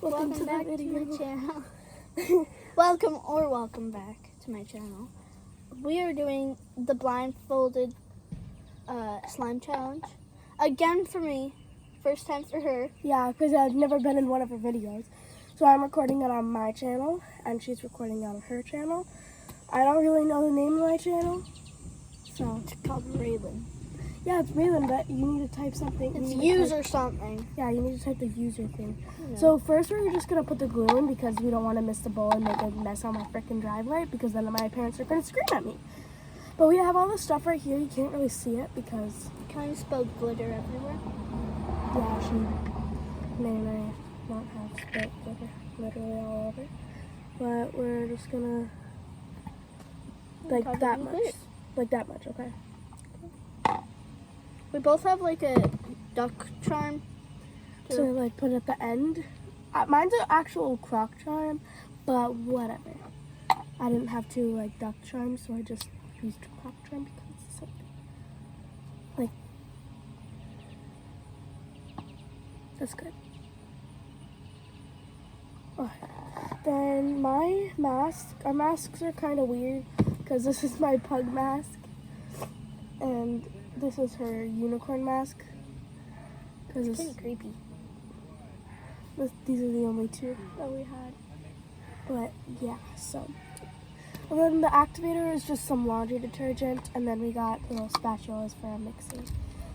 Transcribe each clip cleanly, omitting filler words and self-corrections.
Welcome back to my channel. Welcome back to my channel. We are doing the blindfolded slime challenge. Again for me. First time for her. Yeah, because I've never been in one of her videos. So I'm recording it on my channel, and she's recording it on her channel. I don't really know the name of my channel. So It's called Raylan. yeah, it's Raylan, but you need to type something. It's user something. Yeah, you need to type the user thing. Yeah. So first we're just going to put the glue in because we don't want to miss the bowl and make a mess on my freaking driveway because then my parents are going to scream at me. But we have all this stuff right here. You can't really see it because... Kind of spilled glitter everywhere. yeah, she may or may not have spilt glitter literally all over. But we're just going to... like Cover that it with much. glitter. Like that much, okay? We both have like a duck charm. To like put at the end. Mine's an actual croc charm, but whatever. I didn't have two like duck charms, so I just used croc charm because it's like that's good. Oh. Then my mask. Our masks are kind of weird because this is my pug mask, and this is her unicorn mask. Because It's kind of creepy. These are the only two that we had. But yeah, so. And then the activator is just some laundry detergent, and then we got little spatulas for our mixing.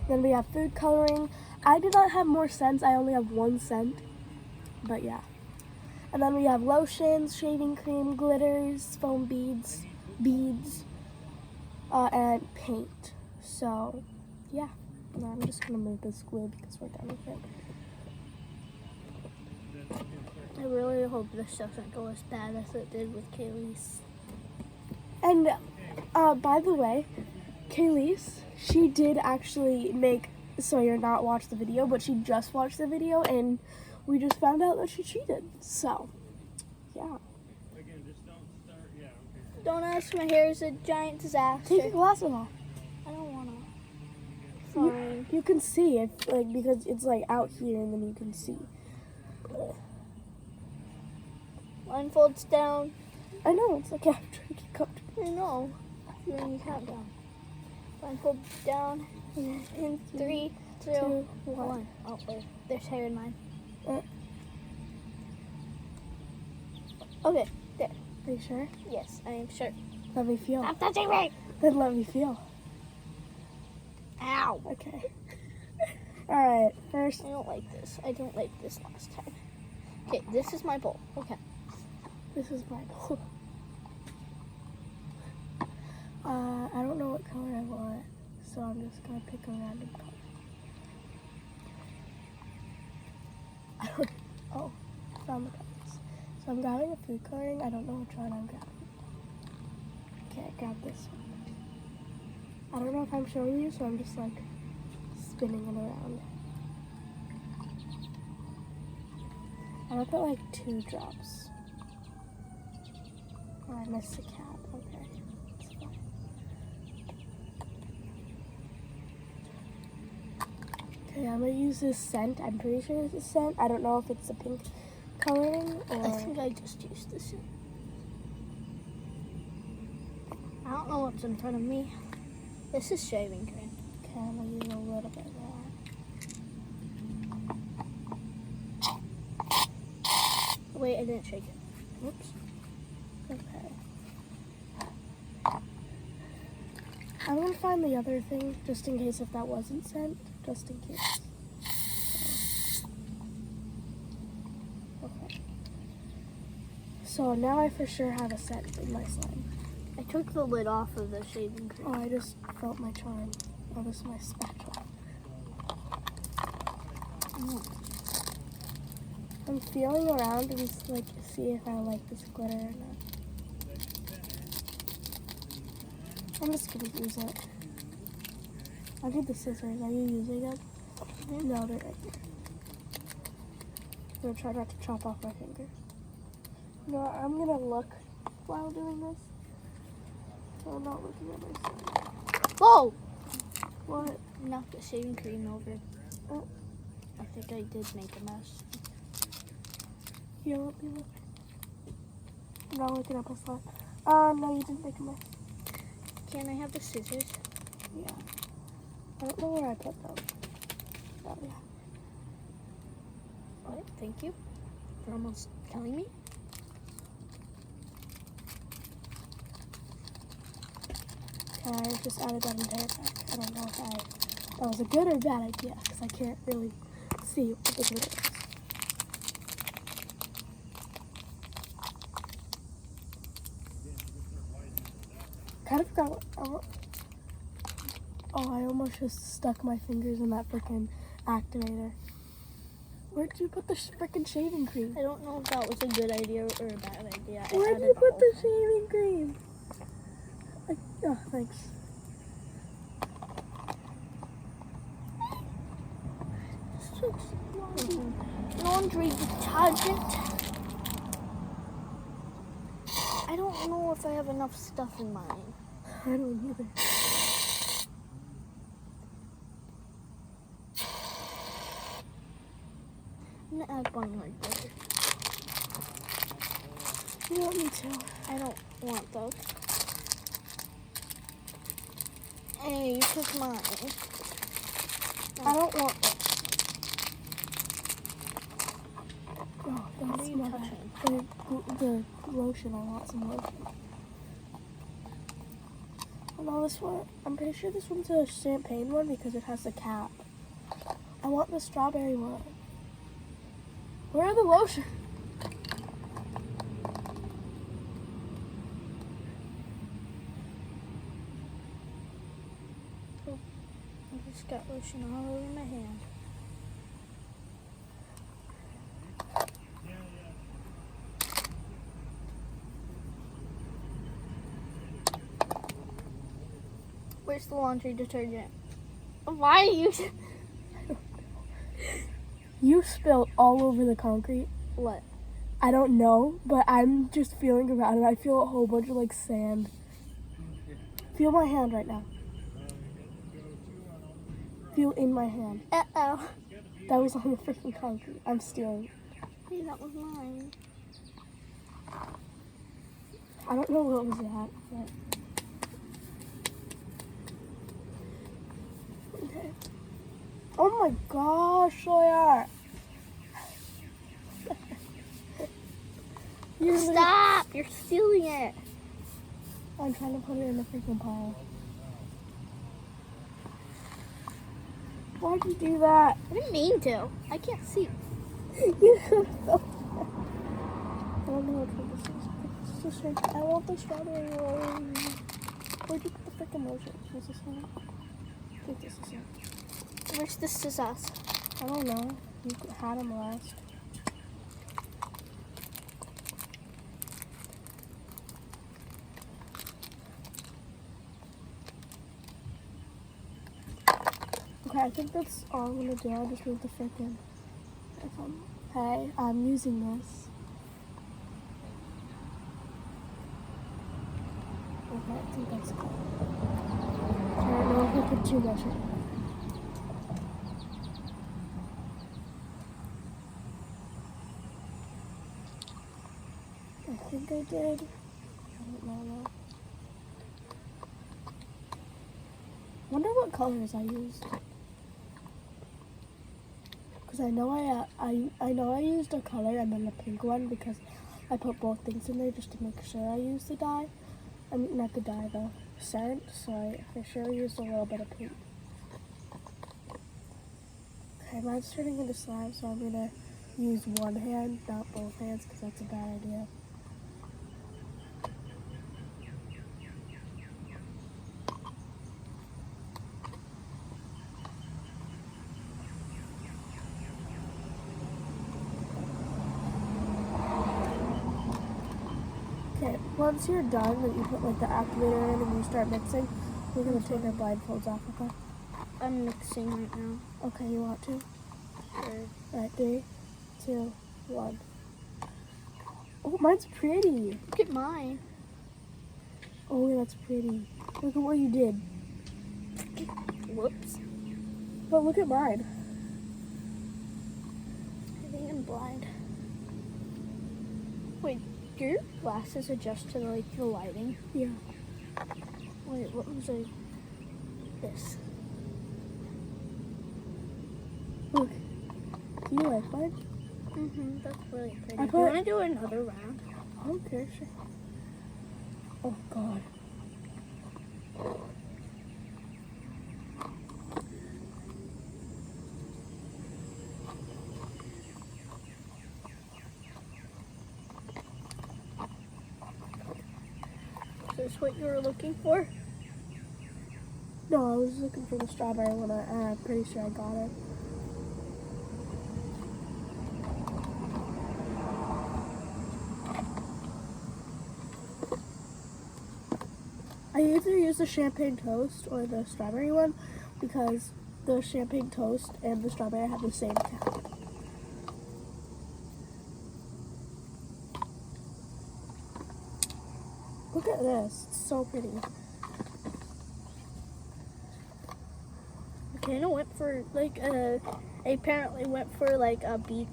Then we have food coloring. I did not have more scents, I only have 1 scent. But yeah. And then we have lotions, shaving cream, glitters, foam beads, and paint. So yeah. Now I'm just gonna move this glue because we're done with it. I really hope this doesn't go as bad as it did with Kaylee's. And by the way, Kaylee's, she did actually make Sawyer not watch the video, but she just watched the video, and we just found out that she cheated. So, yeah. Don't ask, my hair is a giant disaster. Take your glasses off. I don't want to. Fine. You can see it, like, because it's like out here, and then you can see. Blindfolds down. I know, it's like after you get comfortable. I know. You're in the countdown. Blindfold down. In 3, 2, 1. Oh, wait. There's hair in mine. Okay, there. Are you sure? Yes, I am sure. Let me feel. Stop touching me! Then let me feel. Ow! Okay. Alright, first. I don't like this. I don't like this last time. Okay, this is my bowl. Okay. This is my bowl. I don't know what color I want, so I'm just gonna pick a random color. Oh, found the colors. So I'm grabbing a food coloring. I don't know which one I'm grabbing. Okay, I grabbed this one. I don't know if I'm showing you, so I'm just like spinning it around. I'm gonna put like 2 drops. Oh, I missed the cap. Okay, it's fine. Okay, I'm gonna use this scent. I'm pretty sure it's a scent. I don't know if it's a pink coloring or... I think I just used this. I don't know what's in front of me. This is shaving cream. Okay, I'm gonna use a little bit of that. Wait, I didn't shake it. Oops. Okay. I'm gonna find the other thing just in case if that wasn't sent. Just in case. Okay. So now I for sure have a scent in my slime. I took the lid off of the shaving cream. Oh, I just felt my charm. Oh, this is my spatula. I'm feeling around and like see if I like this glitter or not. I'm just gonna use it. I need the scissors. Are you using them? No, they're right here. I'm gonna try not to chop off my finger. No, I'm gonna look while doing this. So I'm not looking at myself. Whoa! What? Knocked the shaving cream over. Oh. I think I did make a mess. Here, let me look. I'm not looking at my slime. No, you didn't make a mess. Can I have the scissors? Yeah. I don't know where I put them. Oh, yeah. What? Thank you for almost telling me. Okay, I just added that entire pack. I don't know if that was a good or bad idea because I can't really see what the glitter is. Kind of forgot what. Oh, I almost just stuck my fingers in that freaking activator. Where'd you put the freaking shaving cream? I don't know if that was a good idea or a bad idea. Where'd you put the shaving cream? Oh, thanks. Laundry detergent. I don't know if I have enough stuff in mine. I don't either. I'm gonna add one more glitter. You want me to? I don't want those. Hey, you took mine. I don't want this. Oh, What that's are you my touching? bad. The lotion. I want some lotion. Oh no, this one. I'm pretty sure this one's a champagne one because it has the cap. I want the strawberry one. Where are the lotion? I just got lotion all over my hand. Where's the laundry detergent? Why are you... You spilled all over the concrete. What? I don't know, but I'm just feeling around it. I feel a whole bunch of like sand. Feel my hand right now. Feel in my hand. Uh-oh. That was on the freaking concrete. I'm stealing. Hey, that was mine. I don't know what was that, but... Okay. Oh my gosh, Sawyer! Stop! You're stealing it. I'm trying to put it in the freaking pile. Why'd you do that? I didn't mean to. I can't see. You so I don't know which one this is. This is strange. I want the strawberry roll. Where'd you put the freaking lotion? Is this one? I think this is it. Where's the scissors? I don't know. You had them last. Okay, I think that's all I'm gonna do. I'll just move the freaking. Hey, I'm using this. Okay, I think that's good. I don't know if I put too much in. I think I did. I don't know. Wonder what colors I used. Cause I know I know I used a color and then the pink one because I put both things in there just to make sure I used the dye. I mean, not the dye, the scent. So I for sure used a little bit of pink. Okay, mine's turning into slime, so I'm gonna use one hand, not both hands, because that's a bad idea. Okay, once you're done, that you put like the activator in and you start mixing, we're gonna take our blindfolds off, okay? I'm mixing right now. Okay, you want to? Sure. Alright, 3, 2, 1. Oh, mine's pretty. Look at mine. Oh, that's pretty. Look at what you did. Whoops. But look at mine. I think I'm blind. Wait, do your glasses adjust to like the lighting? Yeah. Wait, what was I? This. Look. Do you like mine? That's really pretty. I Do put- you want to do another round? Okay, sure. Oh God. Is this what you were looking for? No, I was looking for the strawberry one. I'm pretty sure I got it. I either use the champagne toast or the strawberry one because the champagne toast and the strawberry have the same cap. Look at this. It's so pretty. Kana went for like apparently went for like a beach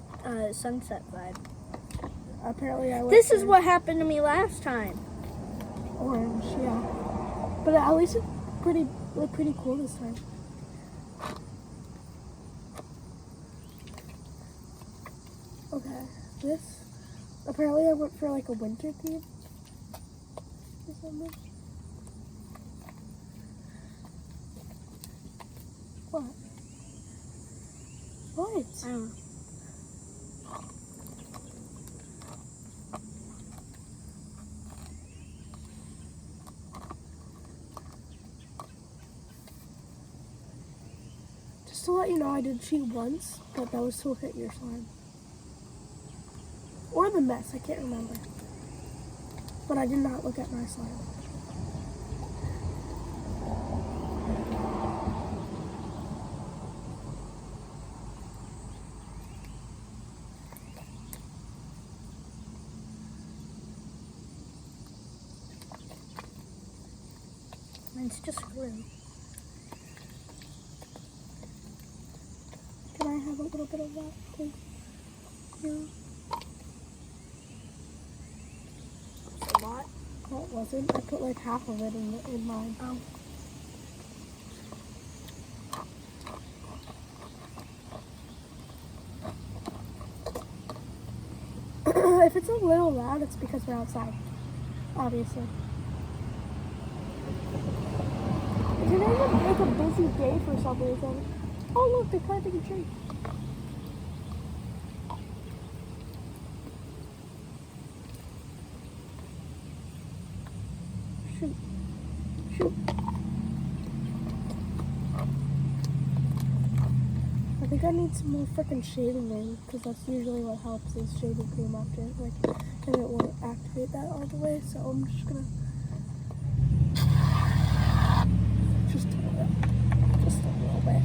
sunset vibe. Apparently I went This is for what happened to me last time. orange, yeah. But at least it looked pretty cool this time. Okay, this. Apparently I went for like a winter theme. Or something. What? What? I don't know. Just to let you know, I did cheat once, but that was to look at your slime. Or the mess, I can't remember. But I did not look at my slime. Mine's just glue. Can I have a little bit of that, please? Yeah. It's a lot. No, it wasn't. I put like half of it in mine. Oh. If it's a little loud, it's because we're outside. Obviously. Today was like a busy day for some reason. Oh look, they're planting a tree. Shoot. Shoot. I think I need some more freaking shaving cream because that's usually what helps is shaving cream after like, and it won't activate that all the way. So I'm just gonna just a little bit, just a little bit.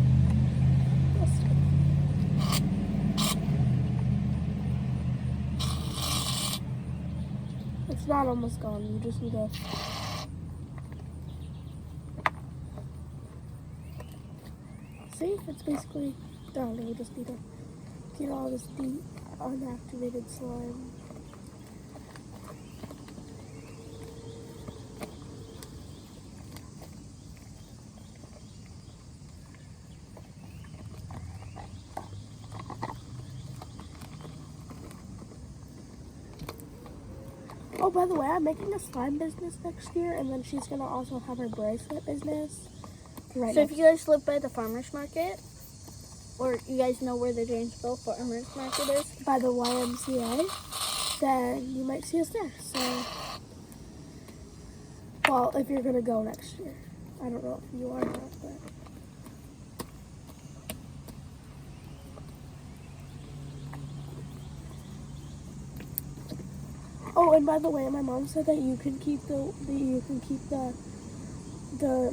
It's not almost gone. You just need to. See, it's basically done. We just need to get all this deep unactivated slime. Oh, by the way, I'm making a slime business next year, and then she's gonna also have her bracelet business. Right. So if you guys live by the farmer's market, or you guys know where the Janesville farmer's market is, by the YMCA, then you might see us there. So, well, if you're gonna go next year, I don't know if you are or not, but. Oh, and by the way, my mom said that you can keep the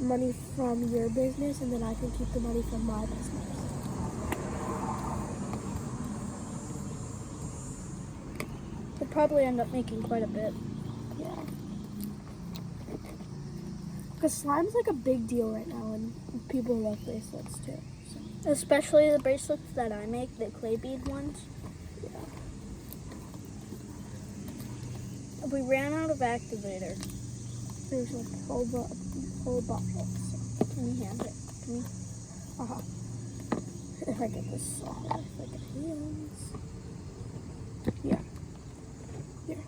money from your business, and then I can keep the money from my business. you'll probably end up making quite a bit. Yeah. Because slime's like a big deal right now, and people love bracelets too. So. Especially the bracelets that I make, the clay bead ones. Yeah. We ran out of activator. There's like whole bottle. So. Can you hand it to me? If I get this off, if I get hands. Yeah. Here.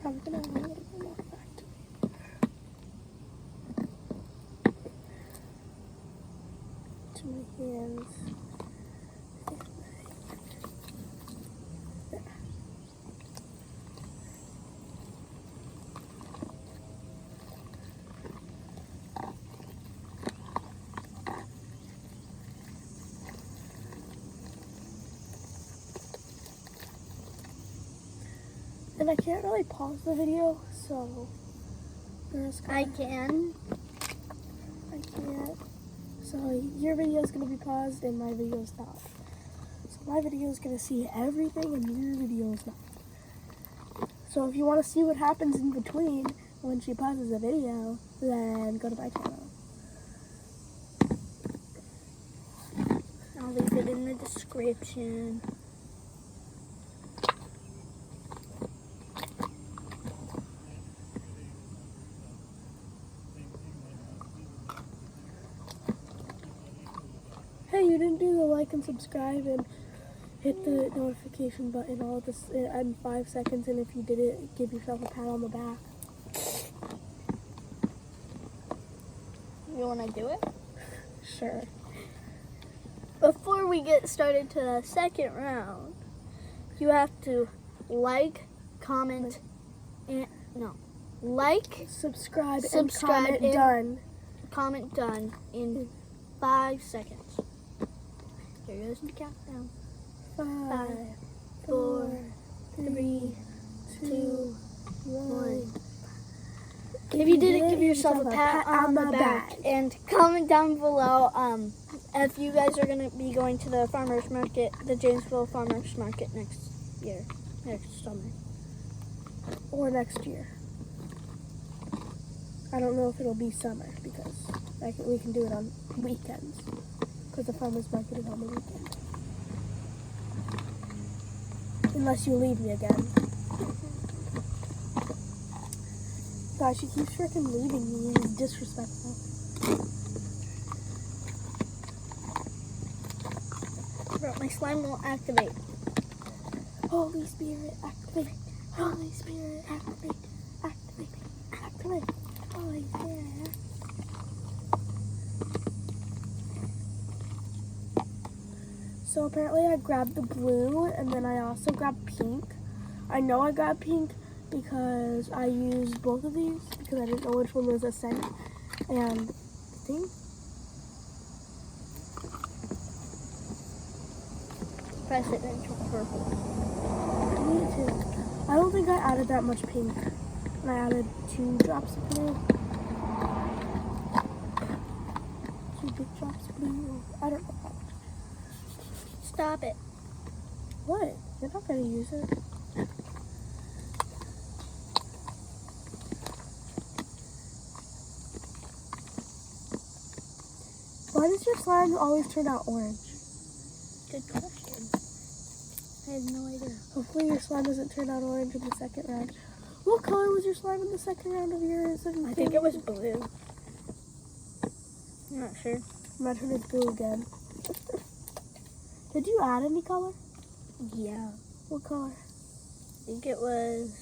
I'm gonna walk back to my hands. And I can't really pause the video, so I can. I can't. So your video is gonna be paused and my video is not. So my video is gonna see everything and your video is not. So if you want to see what happens in between when she pauses the video, then go to my channel. I'll leave it in the description. Hey, you didn't do the like and subscribe and hit the notification button all this in 5 seconds, and if you did it, give yourself a pat on the back. You want to do it? Sure. Before we get started to the second round, you have to like, comment, and Subscribe and Subscribe comment and- done. comment done in 5 seconds. Here goes the countdown. 5, 4, 4, 3, 2, 1. If you did it, give yourself a pat on the back. And comment down below if you guys are going to be going to the farmer's market, the Janesville Farmer's Market next summer. Or next year. I don't know if it'll be summer because we can do it on weekends. Because the farmer's market is on the weekend. Unless you leave me again. Gosh, she keeps freaking leaving me. It's disrespectful. Bro, my slime won't activate. Holy Spirit, activate. Holy Spirit, activate. Activate. Activate. Holy Spirit. So apparently I grabbed the blue and then I also grabbed pink. I know I got pink because I used both of these because I didn't know which one was a scent and thing. Press it into purple. I need to. I don't think I added that much pink. And I added 2 drops of blue. 2 big drops of blue. I don't know how much. Stop it. What? You're not going to use it. Why does your slime always turn out orange? Good question. I have no idea. Hopefully your slime doesn't turn out orange in the second round. What color was your slime in the second round of yours? I think it was blue. I'm not sure. Imagine it's blue again. Did you add any color? Yeah. What color? I think it was...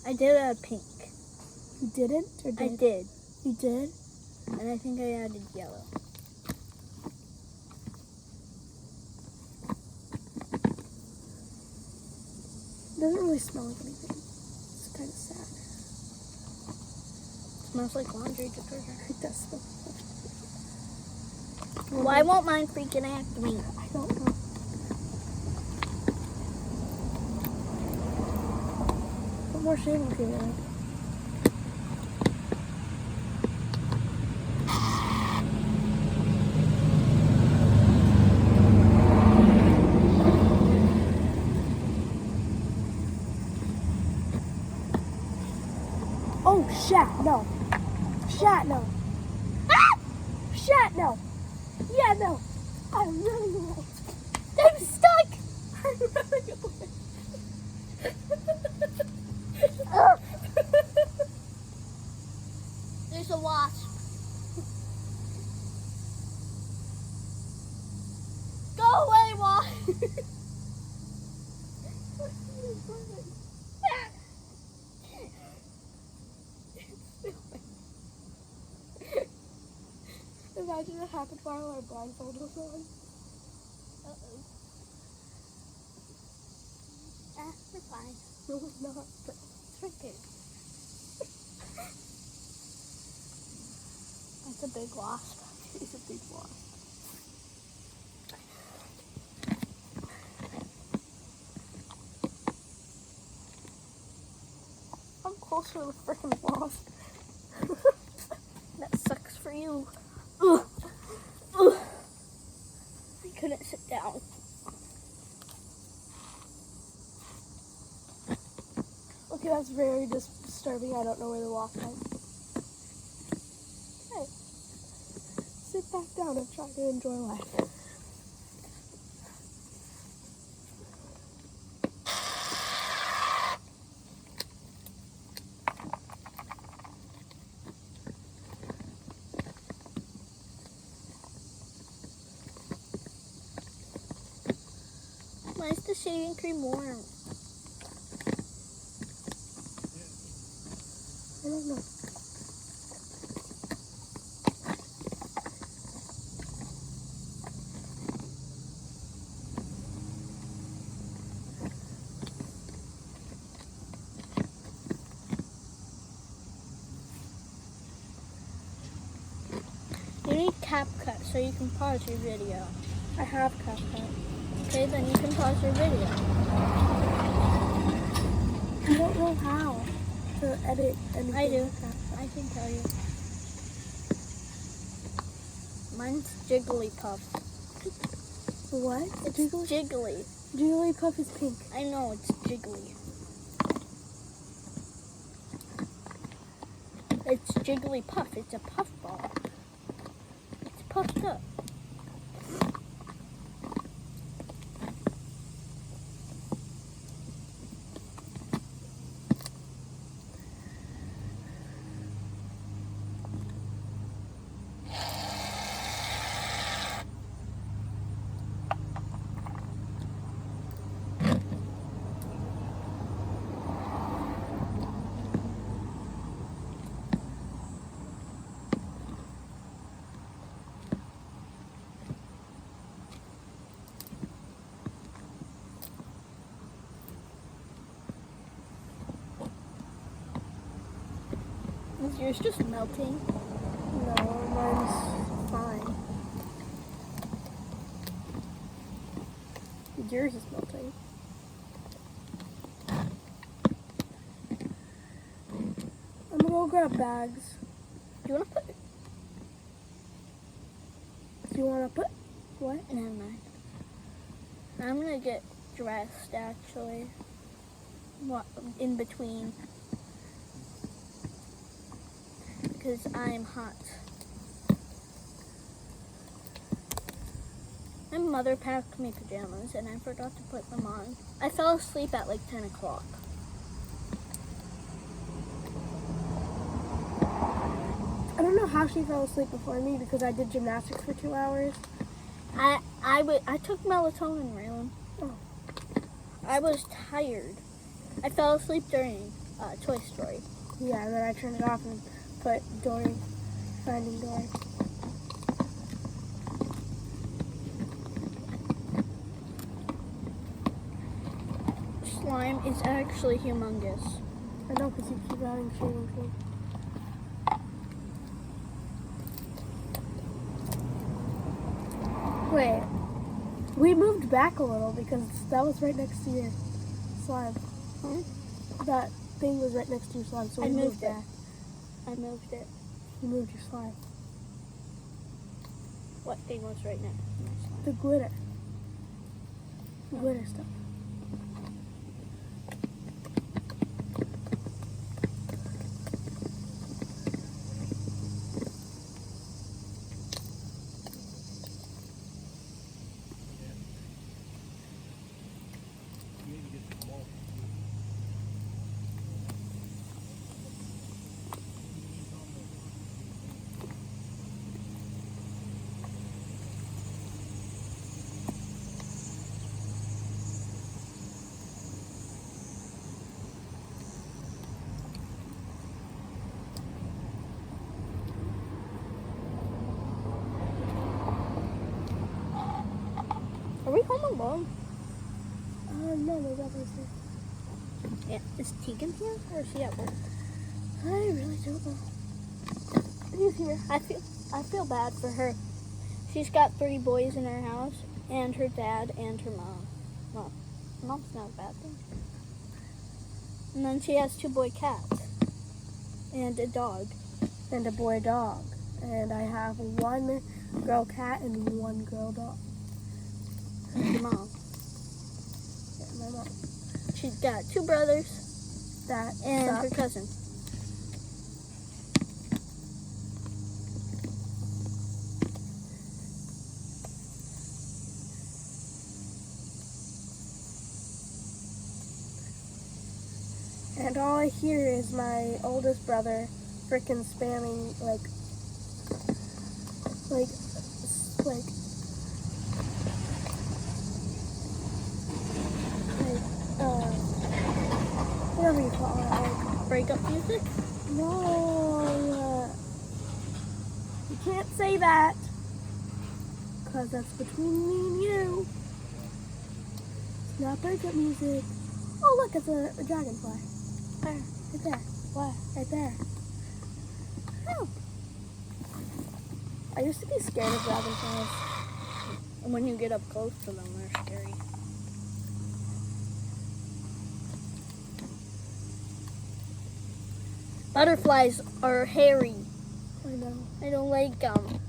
I did add pink. You didn't? Or did? I did. You did? And I think I added yellow. It doesn't really smell like anything. It's kind of sad. Smells like laundry detergent. It does smell. Why won't mine freaking activate? I don't know. Put more shaving cream in it. Oh, shat, no. Shat, no. Ah! Shat, no. Yeah, no. I'm running away. I'm stuck. I'm running away. There's a wasp. Go away, wasp. Imagine it happened while our blindfold was on. Uh-oh. We're fine. No, it's not. It's right there. That's a big wasp. It's a big wasp. I'm closer to the freaking wasp. That sucks for you. Ugh. Ugh. I couldn't sit down. Okay, that's very disturbing. I don't know where the wasp went. Hey, sit back down and try to enjoy life. Why is the shaving cream warm? I don't know. You need CapCut so you can pause your video. I have CapCut. Okay, then you can pause your video. I don't know how to edit anything. I do. with CapCut. I can tell you. Mine's Jigglypuff. What? It's Jiggly? Jiggly. Jigglypuff is pink. I know, it's Jiggly. It's Jigglypuff. It's a puffball. It's puffed up. Is yours just melting? No, mine's fine. Yours is melting. I'm gonna go grab bags. Do you want to put it? Do you wanna put what? Never mind. I'm going to get dressed, actually. What, in between. Because I'm hot. My mother packed me pajamas and I forgot to put them on. I fell asleep at like 10 o'clock. I don't know how she fell asleep before me because I did gymnastics for 2 hours. I took melatonin, Raylan. Oh. I was tired. I fell asleep during Toy Story. Yeah, and then I turned it off and put Dory, Finding Dory. Slime is actually humongous. I know because you keep adding shaving cream. Wait. We moved back a little because that was right next to your slime. Huh? That thing was right next to your slime, so we I moved it. back. I moved it. You moved your slime. What thing was right next to my slime? The glitter. The glitter stuff. Are we home alone? No, my brother's here. Yeah. Is Tegan here or is she at work? I really don't know. He's here. I feel bad for her. She's got 3 boys in her house, and her dad and her mom. Well, mom's not a bad thing. And then she has 2 boy cats and a dog. And a boy dog. And I have 1 girl cat and 1 girl dog. Your mom. Yeah, my mom. She's got 2 brothers That and sucks. her cousin. And all I hear is my oldest brother frickin' spamming like whatever you call it, like Breakup music? no, you can't say that, cause that's between me and you. It's not breakup music. Oh look, it's a dragonfly. Where? Right there. Where? Right there. Oh. I used to be scared of dragonflies. And when you get up close to them, they're scary. Butterflies are hairy. I know. I don't like them.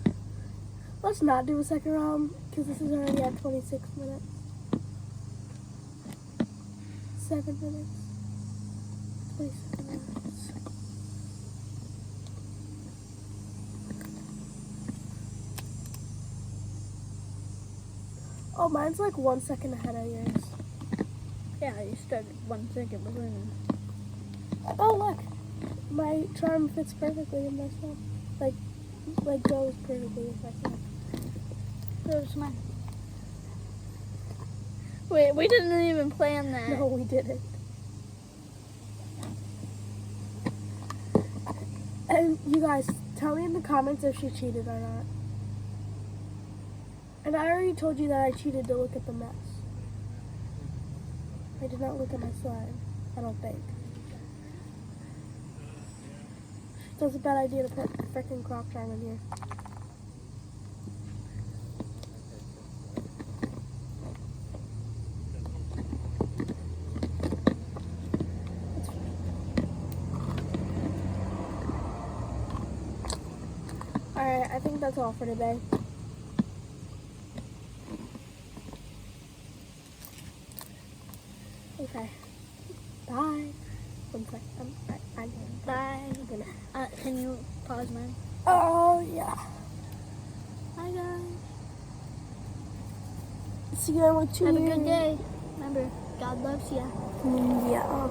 Let's not do a second round because this is already at 26 minutes. 7 minutes. 27 minutes. Oh, mine's like 1 second ahead of yours. Yeah, you started 1 second behind me. Oh, look. My charm fits perfectly in this one. Like goes perfectly with my charm. Where's mine? Wait, we didn't even plan that. No, we didn't. And you guys, tell me in the comments if she cheated or not. And I already told you that I cheated to look at the mess. I did not look at my slime, I don't think. So it's a bad idea to put a freaking crop charm in here. Alright, I think that's all for today. Okay. Bye. 1 sec. I'm Bye. gonna. Can you pause mine? Oh, yeah. Bye, guys. See you in like 2 Have a years. good day. Remember, God loves you. Yeah.